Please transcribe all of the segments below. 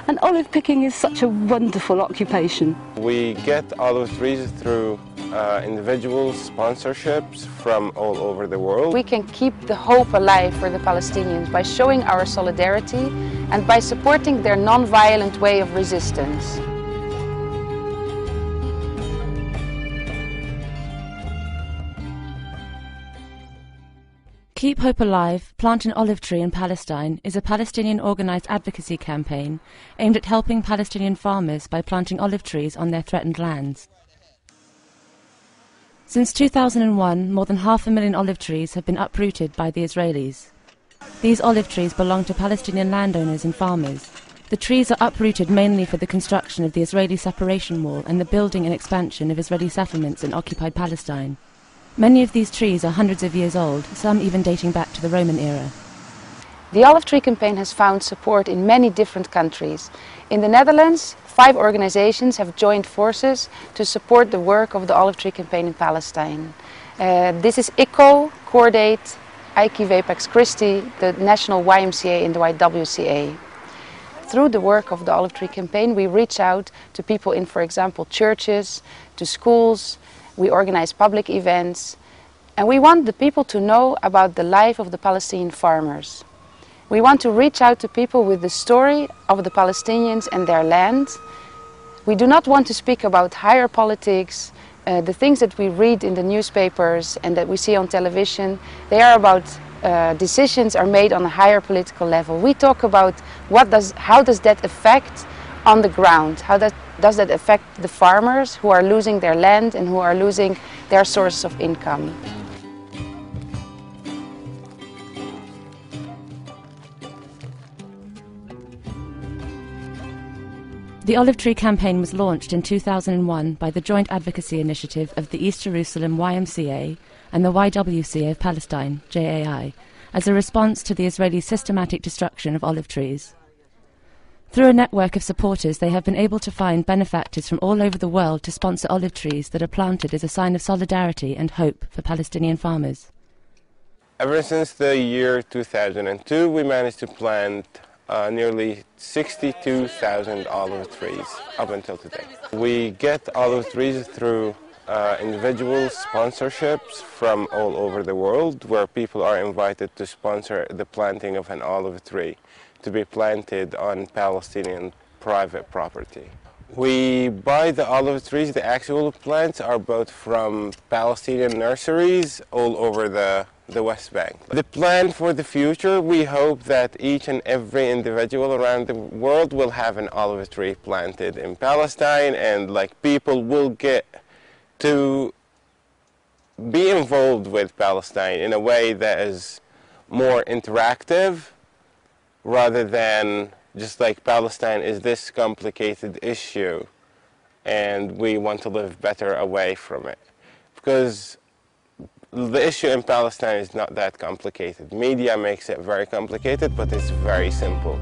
And olive picking is such a wonderful occupation. We get olive trees through individual sponsorships from all over the world. We can keep the hope alive for the Palestinians by showing our solidarity and by supporting their non-violent way of resistance. Keep Hope Alive, Plant an Olive Tree in Palestine is a Palestinian organised advocacy campaign aimed at helping Palestinian farmers by planting olive trees on their threatened lands. Since 2001, more than 500,000 olive trees have been uprooted by the Israelis. These olive trees belong to Palestinian landowners and farmers. The trees are uprooted mainly for the construction of the Israeli separation wall and the building and expansion of Israeli settlements in occupied Palestine. Many of these trees are hundreds of years old, some even dating back to the Roman era. The Olive Tree Campaign has found support in many different countries. In the Netherlands, 5 organizations have joined forces to support the work of the Olive Tree Campaign in Palestine. This is ICCO, Cordate, IKEW Pax Christi, the National YMCA and the YWCA. Through the work of the Olive Tree Campaign, we reach out to people in, for example, churches, to schools. We organize public events, and we want the people to know about the life of the Palestinian farmers. We want to reach out to people with the story of the Palestinians and their land. We do not want to speak about higher politics, the things that we read in the newspapers and that we see on television. They are about decisions are made on a higher political level. We talk about how does that affect on the ground, how does that affect the farmers who are losing their land and who are losing their source of income. The Olive Tree Campaign was launched in 2001 by the joint advocacy initiative of the East Jerusalem YMCA and the YWCA of Palestine, JAI, as a response to the Israeli systematic destruction of olive trees. Through a network of supporters, they have been able to find benefactors from all over the world to sponsor olive trees that are planted as a sign of solidarity and hope for Palestinian farmers. Ever since the year 2002, we managed to plant nearly 62,000 olive trees up until today. We get olive trees through individual sponsorships from all over the world, where people are invited to sponsor the planting of an olive tree to be planted on Palestinian private property. We buy the olive trees, the actual plants are bought from Palestinian nurseries all over the West Bank. The plan for the future, we hope that each and every individual around the world will have an olive tree planted in Palestine, and people will get to be involved with Palestine in a way that is more interactive, rather than just Palestine is this complicated issue and we want to live better away from it. Because the issue in Palestine is not that complicated. Media makes it very complicated, but it's very simple.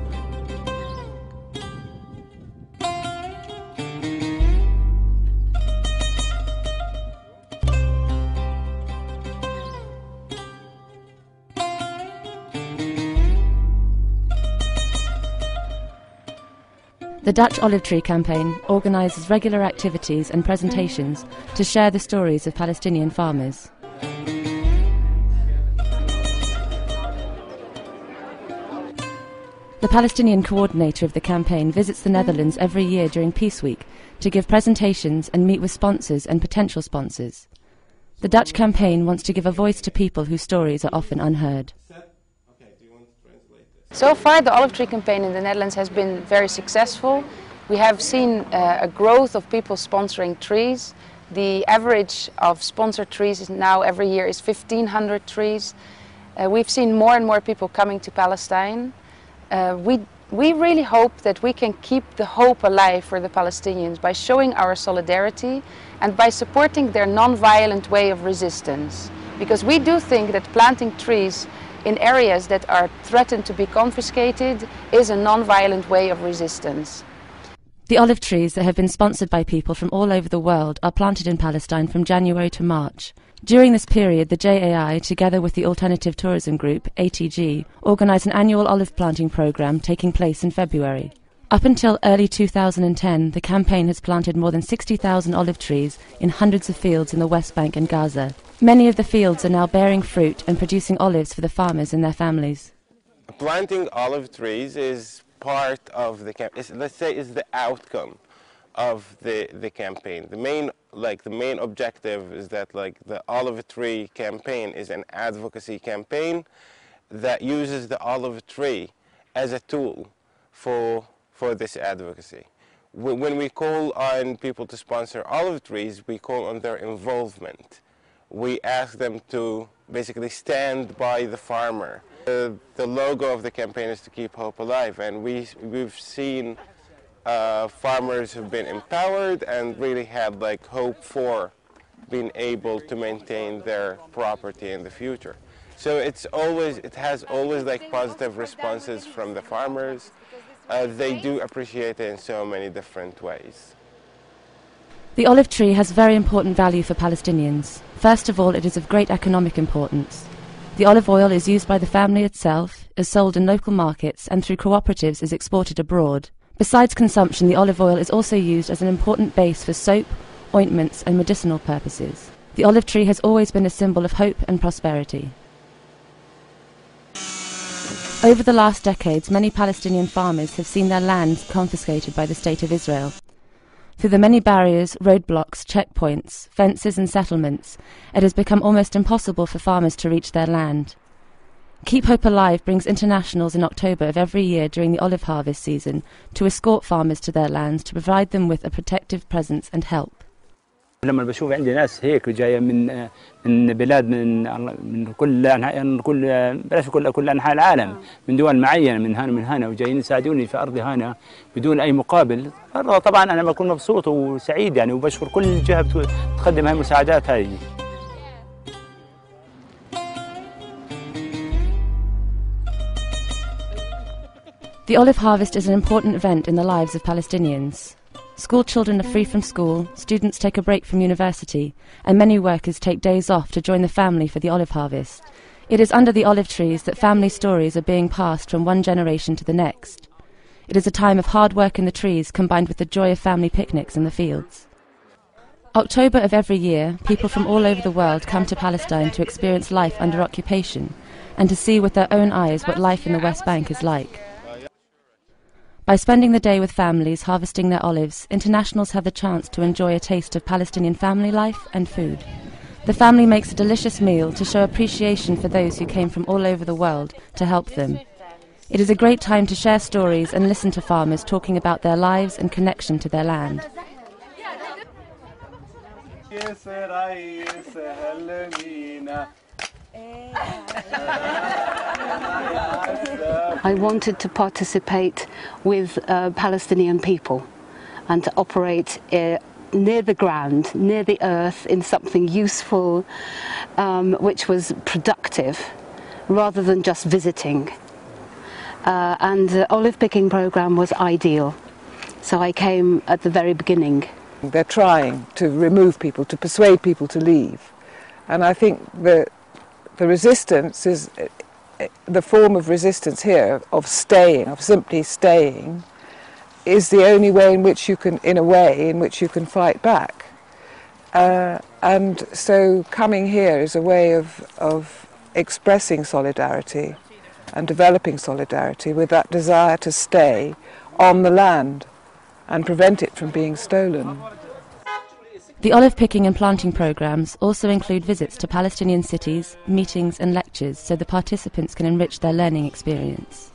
The Dutch Olive Tree Campaign organises regular activities and presentations to share the stories of Palestinian farmers. The Palestinian coordinator of the campaign visits the Netherlands every year during Peace Week to give presentations and meet with sponsors and potential sponsors. The Dutch campaign wants to give a voice to people whose stories are often unheard. So far, the Olive Tree Campaign in the Netherlands has been very successful. We have seen a growth of people sponsoring trees. The average of sponsored trees is now every year is 1,500 trees. We've seen more and more people coming to Palestine. We really hope that we can keep the hope alive for the Palestinians by showing our solidarity and by supporting their non-violent way of resistance. Because we do think that planting trees in areas that are threatened to be confiscated is a non-violent way of resistance. The olive trees that have been sponsored by people from all over the world are planted in Palestine from January to March. During this period, the JAI, together with the Alternative Tourism Group, ATG, organise an annual olive planting programme taking place in February. Up until early 2010, the campaign has planted more than 60,000 olive trees in hundreds of fields in the West Bank and Gaza. Many of the fields are now bearing fruit and producing olives for the farmers and their families. Planting olive trees is part of the campaign. Let's say is the outcome of the campaign. The main objective is that the olive tree campaign is an advocacy campaign that uses the olive tree as a tool for this advocacy. When we call on people to sponsor olive trees, we call on their involvement. We ask them to basically stand by the farmer. The logo of the campaign is to keep hope alive, and we've seen farmers who've been empowered and really had hope for being able to maintain their property in the future. So it has always positive responses from the farmers. They do appreciate it in so many different ways. The olive tree has very important value for Palestinians. First of all, it is of great economic importance. The olive oil is used by the family itself, is sold in local markets, and through cooperatives is exported abroad. Besides consumption, the olive oil is also used as an important base for soap, ointments, and medicinal purposes. The olive tree has always been a symbol of hope and prosperity. Over the last decades, many Palestinian farmers have seen their lands confiscated by the State of Israel. Through the many barriers, roadblocks, checkpoints, fences and settlements, it has become almost impossible for farmers to reach their land. Keep Hope Alive brings internationals in October of every year during the olive harvest season to escort farmers to their lands to provide them with a protective presence and help. لما بشوف عندي ناس هيك جايه من بلاد من كل انحاء العالم، من دول معينه من هنا وجايين يساعدوني في ارضي هنا بدون اي مقابل، طبعا انا بكون مبسوط وسعيد يعني، وبشكر كل جهه بتقدم هاي المساعدات هاي. The olive harvest is an important event in the lives of Palestinians. School children are free from school, students take a break from university, and many workers take days off to join the family for the olive harvest. It is under the olive trees that family stories are being passed from one generation to the next. It is a time of hard work in the trees combined with the joy of family picnics in the fields. October of every year, people from all over the world come to Palestine to experience life under occupation and to see with their own eyes what life in the West Bank is like. By spending the day with families harvesting their olives, internationals have the chance to enjoy a taste of Palestinian family life and food. The family makes a delicious meal to show appreciation for those who came from all over the world to help them. It is a great time to share stories and listen to farmers talking about their lives and connection to their land. I wanted to participate with Palestinian people and to operate near the ground, near the earth, in something useful, which was productive, rather than just visiting. And the olive picking program was ideal, so I came at the very beginning. They're trying to remove people, to persuade people to leave, and I think the resistance is the form of resistance here, of staying, of simply staying, is the only way in which you can, fight back. And so coming here is a way of expressing solidarity and developing solidarity with that desire to stay on the land and prevent it from being stolen. The olive picking and planting programs also include visits to Palestinian cities, meetings and lectures so the participants can enrich their learning experience.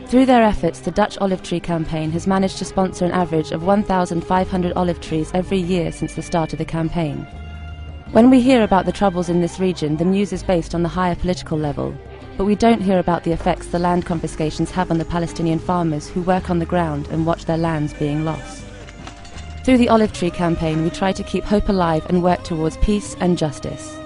Through their efforts, the Dutch Olive Tree Campaign has managed to sponsor an average of 1,500 olive trees every year since the start of the campaign. When we hear about the troubles in this region, the news is based on the higher political level, but we don't hear about the effects the land confiscations have on the Palestinian farmers who work on the ground and watch their lands being lost. Through the Olive Tree Campaign, we try to keep hope alive and work towards peace and justice.